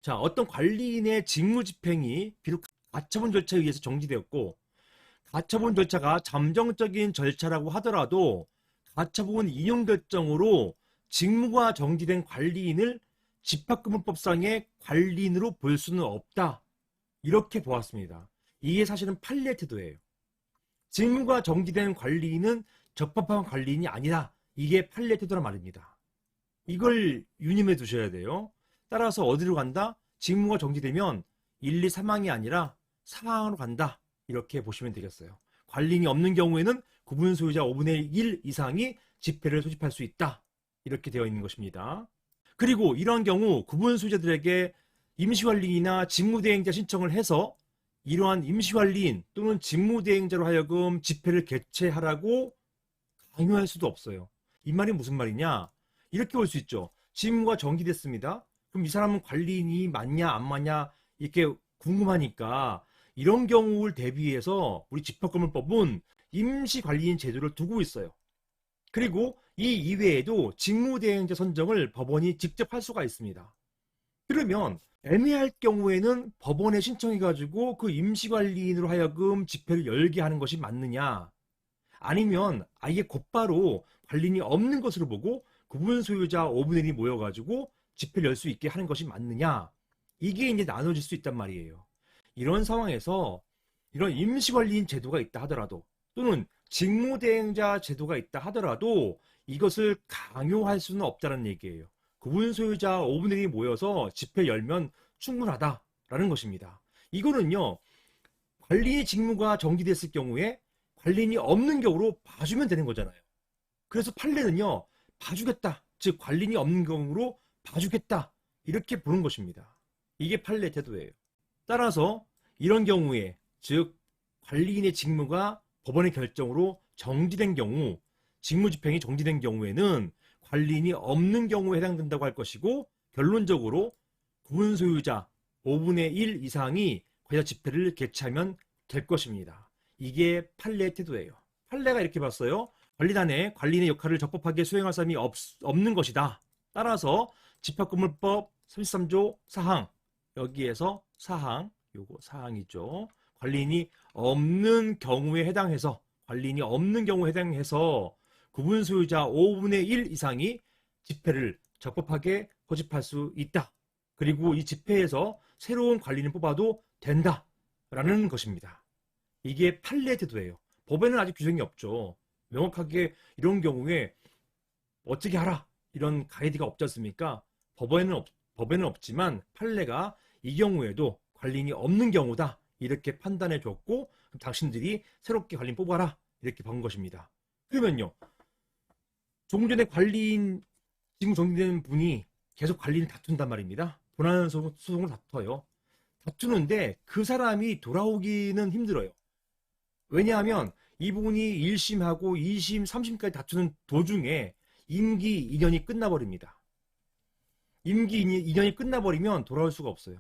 자, 어떤 관리인의 직무집행이 비록 가처분 절차에 의해서 정지되었고, 가처분 절차가 잠정적인 절차라고 하더라도 가처분 인용 결정으로 직무가 정지된 관리인을 집합금융법상의 관리인으로 볼 수는 없다. 이렇게 보았습니다. 이게 사실은 판례 태도예요. 직무가 정지된 관리인은 적법한 관리인이 아니다. 이게 판례 태도란 말입니다. 이걸 유념해 두셔야 돼요. 따라서 어디로 간다? 직무가 정지되면 1, 2, 3항이 아니라 4항으로 간다. 이렇게 보시면 되겠어요. 관리인이 없는 경우에는 구분 소유자 5분의 1 이상이 집회를 소집할 수 있다. 이렇게 되어 있는 것입니다. 그리고 이러한 경우 구분 소유자들에게 임시관리인이나 직무대행자 신청을 해서 이러한 임시관리인 또는 직무대행자로 하여금 집회를 개최하라고 강요할 수도 없어요. 이 말이 무슨 말이냐? 이렇게 볼 수 있죠. 직무가 정지됐습니다. 그럼 이 사람은 관리인이 맞냐 안 맞냐 이렇게 궁금하니까 이런 경우를 대비해서 우리 집합금융법은 임시관리인 제도를 두고 있어요. 그리고 이 이외에도 직무대행자 선정을 법원이 직접 할 수가 있습니다. 그러면 애매할 경우에는 법원에 신청해가지고 그 임시관리인으로 하여금 집회를 열게 하는 것이 맞느냐, 아니면 아예 곧바로 관리인이 없는 것으로 보고 구분 소유자 5분의 1이 모여가지고 집회를 열 수 있게 하는 것이 맞느냐, 이게 이제 나눠질 수 있단 말이에요. 이런 상황에서 이런 임시관리인 제도가 있다 하더라도 또는 직무대행자 제도가 있다 하더라도 이것을 강요할 수는 없다는 얘기예요. 구분 소유자 5분의 1이 모여서 집회 열면 충분하다라는 것입니다. 이거는요, 관리인의 직무가 정지됐을 경우에 관리인이 없는 경우로 봐주면 되는 거잖아요. 그래서 판례는요, 봐주겠다, 즉 관리인이 없는 경우로 봐주겠다, 이렇게 보는 것입니다. 이게 판례 태도예요. 따라서 이런 경우에, 즉 관리인의 직무가 법원의 결정으로 정지된 경우, 직무집행이 정지된 경우에는 관리인이 없는 경우에 해당된다고 할 것이고, 결론적으로 구분 소유자 5분의 1 이상이 과여 집회를 개최하면 될 것입니다. 이게 판례의 태도예요. 판례가 이렇게 봤어요. 관리단에 관리인의 역할을 적법하게 수행할 사람이 없는 것이다. 따라서 집합금융법 33조 4항, 여기에서 4항, 요거 4항이죠. 관리인이 없는 경우에 해당해서, 관리인이 없는 경우에 해당해서 구분 소유자 5분의 1 이상이 집회를 적법하게 소집할 수 있다. 그리고 이 집회에서 새로운 관리인을 뽑아도 된다라는 것입니다. 이게 판례 태도예요. 법에는 아직 규정이 없죠. 명확하게 이런 경우에 어떻게 하라, 이런 가이드가 없지 않습니까? 법에는 없지만 판례가 이 경우에도 관리인이 없는 경우다, 이렇게 판단해 줬고, 당신들이 새롭게 관리인 뽑아라, 이렇게 본 것입니다. 그러면요, 조금 전에 관리인 지금 정리된 분이 계속 관리인을 다툰단 말입니다. 도난 소송을 다퉈요. 다투는데 그 사람이 돌아오기는 힘들어요. 왜냐하면 이분이 1심하고 2심, 3심까지 다투는 도중에 임기 2년이 끝나버립니다. 임기 2년이 끝나버리면 돌아올 수가 없어요.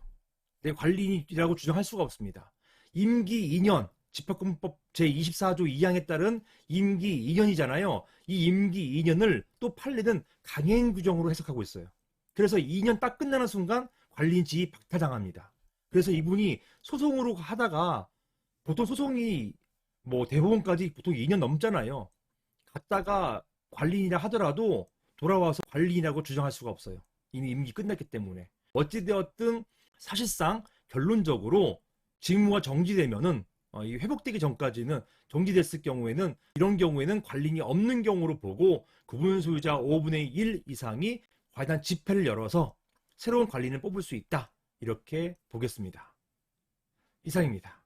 내 관리인이라고 주장할 수가 없습니다. 임기 2년, 집합금융법 제24조 2항에 따른 임기 2년이잖아요. 이 임기 2년을 또 판례는 강행 규정으로 해석하고 있어요. 그래서 2년 딱 끝나는 순간 관리인 지위 박탈당합니다. 그래서 이분이 소송으로 하다가, 보통 소송이 뭐 대법원까지 보통 2년 넘잖아요. 갔다가 관리인이라 하더라도 돌아와서 관리인이라고 주장할 수가 없어요. 이미 임기 끝났기 때문에. 어찌되었든 사실상 결론적으로 직무가 정지되면은, 이 회복되기 전까지는, 정지됐을 경우에는, 이런 경우에는 관리인이 없는 경우로 보고 구분 소유자 5분의 1 이상이 과연 집회를 열어서 새로운 관리인을 뽑을 수 있다, 이렇게 보겠습니다. 이상입니다.